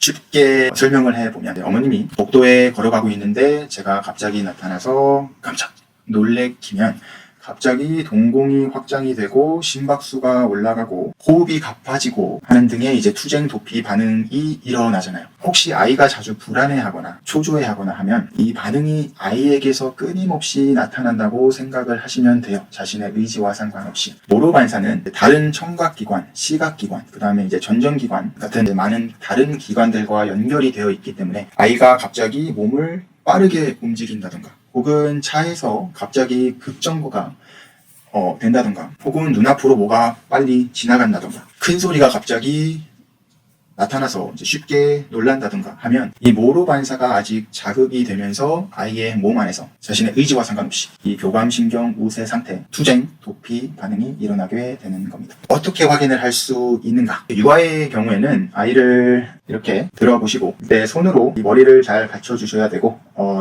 쉽게 설명을 해보면 어머님이 복도에 걸어가고 있는데 제가 갑자기 나타나서 깜짝 놀래키면 갑자기 동공이 확장이 되고 심박수가 올라가고 호흡이 가빠지고 하는 등의 이제 투쟁 도피 반응이 일어나잖아요. 혹시 아이가 자주 불안해하거나 초조해하거나 하면 이 반응이 아이에게서 끊임없이 나타난다고 생각을 하시면 돼요. 자신의 의지와 상관없이. 모로 반사는 다른 청각기관, 시각기관, 그 다음에 이제 전정기관 같은 많은 다른 기관들과 연결이 되어 있기 때문에 아이가 갑자기 몸을 빠르게 움직인다던가 혹은 차에서 갑자기 급정거가 된다던가 혹은 눈앞으로 뭐가 빨리 지나간다던가 큰 소리가 갑자기 나타나서 이제 쉽게 놀란다던가 하면 이 모로 반사가 아직 자극이 되면서 아이의 몸 안에서 자신의 의지와 상관없이 이 교감신경 우세 상태, 투쟁, 도피 반응이 일어나게 되는 겁니다. 어떻게 확인을 할 수 있는가? 유아의 경우에는 아이를 이렇게 들어보시고 내 손으로 이 머리를 잘 받쳐주셔야 되고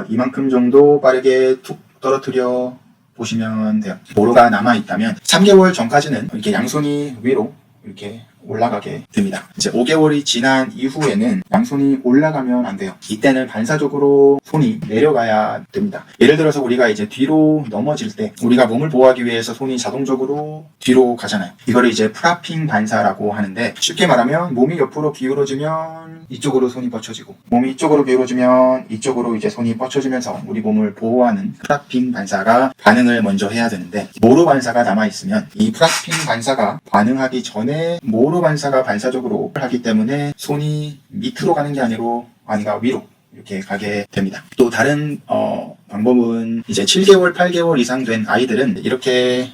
이만큼 정도 빠르게 툭 떨어뜨려 보시면 돼요. 모로가 남아있다면 3개월 전까지는 이렇게 양손이 위로 이렇게 올라가게 됩니다. 이제 5개월이 지난 이후에는 양손이 올라가면 안 돼요. 이때는 반사적으로 손이 내려가야 됩니다. 예를 들어서 우리가 이제 뒤로 넘어질 때 우리가 몸을 보호하기 위해서 손이 자동적으로 뒤로 가잖아요. 이거를 이제 프라핑 반사라고 하는데 쉽게 말하면 몸이 옆으로 기울어지면 이쪽으로 손이 뻗쳐지고 몸이 이쪽으로 기울어지면 이쪽으로 이제 손이 뻗쳐지면서 우리 몸을 보호하는 프라핑 반사가 반응을 먼저 해야 되는데 모로 반사가 남아있으면 이 프라핑 반사가 반응하기 전에 모로 반사가 반사적으로 하기 때문에 손이 밑으로 가는 게 아니라 위로 이렇게 가게 됩니다. 또 다른 방법은 이제 7개월, 8개월 이상 된 아이들은 이렇게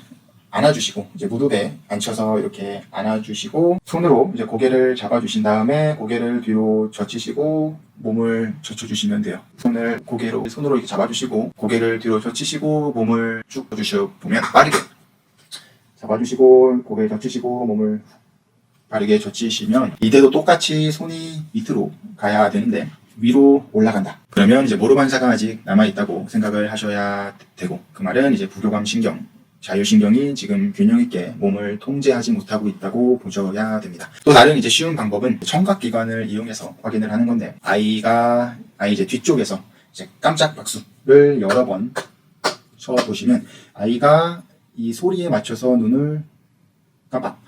안아주시고 이제 무릎에 앉혀서 이렇게 안아주시고 손으로 이제 고개를 잡아주신 다음에 고개를 뒤로 젖히시고 몸을 젖혀주시면 돼요. 손으로 이렇게 잡아주시고 고개를 뒤로 젖히시고 몸을 쭉 주셔 보면 빠르게 잡아주시고 고개 젖히시고 몸을 빠르게 젖히시면 이때도 똑같이 손이 밑으로 가야 되는데 위로 올라간다. 그러면 이제 모로 반사가 아직 남아있다고 생각을 하셔야 되고 그 말은 이제 부교감 신경, 자율신경이 지금 균형 있게 몸을 통제하지 못하고 있다고 보셔야 됩니다. 또 다른 이제 쉬운 방법은 청각기관을 이용해서 확인을 하는 건데 아이 이제 뒤쪽에서 이제 깜짝 박수를 여러 번 쳐보시면 아이가 이 소리에 맞춰서 눈을 깜빡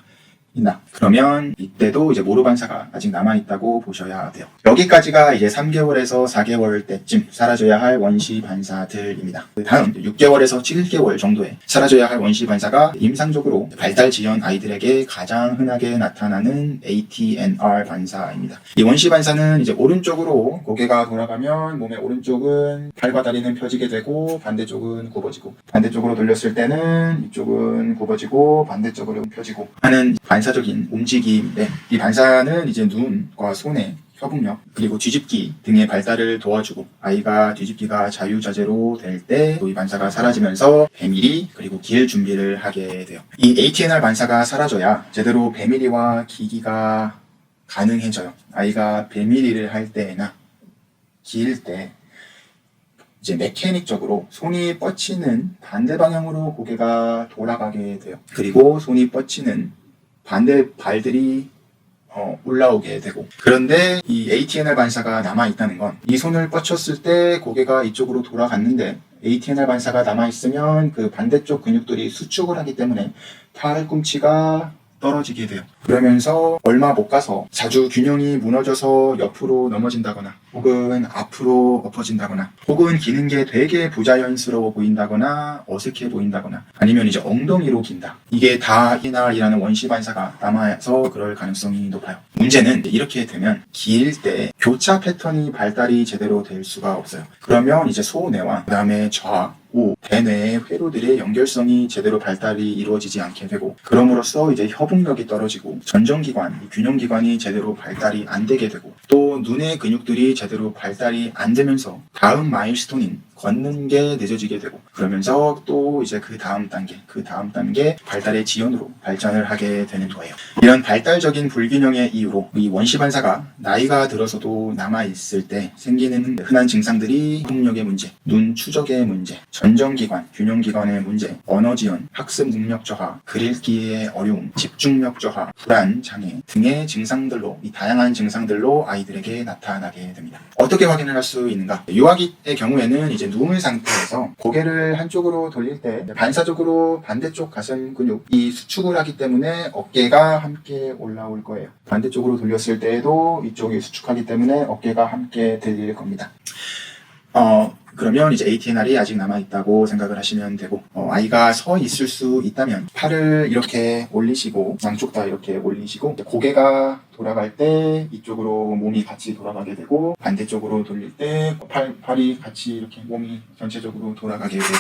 있나? 그러면 이때도 이제 모로 반사가 아직 남아있다고 보셔야 돼요. 여기까지가 이제 3개월에서 4개월 때쯤 사라져야 할 원시 반사들입니다. 다음 6개월에서 7개월 정도에 사라져야 할 원시 반사가 임상적으로 발달 지연 아이들에게 가장 흔하게 나타나는 ATNR 반사입니다. 이 원시 반사는 이제 오른쪽으로 고개가 돌아가면 몸의 오른쪽은 팔과 다리는 펴지게 되고 반대쪽은 굽어지고 반대쪽으로 돌렸을 때는 이쪽은 굽어지고 반대쪽으로 펴지고 하는 반사적인 움직임인데 이 반사는 이제 눈과 손의 협응력 그리고 뒤집기 등의 발달을 도와주고 아이가 뒤집기가 자유자재로 될 때 이 반사가 사라지면서 배밀이 그리고 기일 준비를 하게 돼요. 이 ATNR 반사가 사라져야 제대로 배밀이와 기기가 가능해져요. 아이가 배밀이를 할 때나 기일 때 이제 메케닉적으로 손이 뻗치는 반대 방향으로 고개가 돌아가게 돼요. 그리고 손이 뻗치는 반대 발들이 올라오게 되고 그런데 이 ATNR 반사가 남아있다는 건 이 손을 뻗쳤을 때 고개가 이쪽으로 돌아갔는데 ATNR 반사가 남아있으면 그 반대쪽 근육들이 수축을 하기 때문에 팔꿈치가 떨어지게 돼요. 그러면서 얼마 못 가서 자주 균형이 무너져서 옆으로 넘어진다거나 혹은 앞으로 엎어진다거나 혹은 기는 게 되게 부자연스러워 보인다거나 어색해 보인다거나 아니면 이제 엉덩이로 긴다. 이게 다 ATNR이라는 원시 반사가 남아서 그럴 가능성이 높아요. 문제는 이렇게 되면 길 때 교차 패턴이 발달이 제대로 될 수가 없어요. 그러면 이제 소뇌와 그 다음에 좌, 우, 대뇌의 회로들의 연결성이 제대로 발달이 이루어지지 않게 되고 그럼으로써 이제 협응력이 떨어지고 전정기관, 균형기관이 제대로 발달이 안 되게 되고 또 눈의 근육들이 제대로 발달이 안 되면서 다음 마일스톤인 걷는 게 늦어지게 되고, 그러면서 또 이제 그 다음 단계 발달의 지연으로 발전을 하게 되는 거예요. 이런 발달적인 불균형의 이유로 이 원시 반사가 나이가 들어서도 남아있을 때 생기는 흔한 증상들이 통력의 문제, 눈 추적의 문제, 전정기관, 균형기관의 문제, 언어 지연, 학습 능력 저하, 글읽기의 어려움, 집중력 저하, 불안, 장애 등의 증상들로, 이 다양한 증상들로 아이들에게 나타나게 됩니다. 어떻게 확인을 할 수 있는가? 유아기의 경우에는 이제 누운 상태에서 고개를 한쪽으로 돌릴 때 반사적으로 반대쪽 가슴 근육이 수축을 하기 때문에 어깨가 함께 올라올 거예요. 반대쪽으로 돌렸을 때에도 이쪽이 수축하기 때문에 어깨가 함께 들릴 겁니다. 그러면 이제 ATNR이 아직 남아있다고 생각을 하시면 되고, 아이가 서 있을 수 있다면 팔을 이렇게 올리시고, 양쪽 다 이렇게 올리시고, 고개가 돌아갈 때 이쪽으로 몸이 같이 돌아가게 되고, 반대쪽으로 돌릴 때 팔이 같이 이렇게 몸이 전체적으로 돌아가게 되고,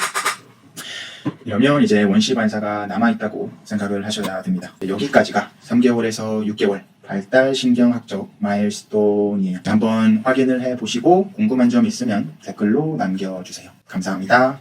이러면 이제 원시 반사가 남아있다고 생각을 하셔야 됩니다. 여기까지가 3개월에서 6개월 발달 신경학적 마일스톤이에요. 한번 확인을 해보시고 궁금한 점 있으면 댓글로 남겨주세요. 감사합니다.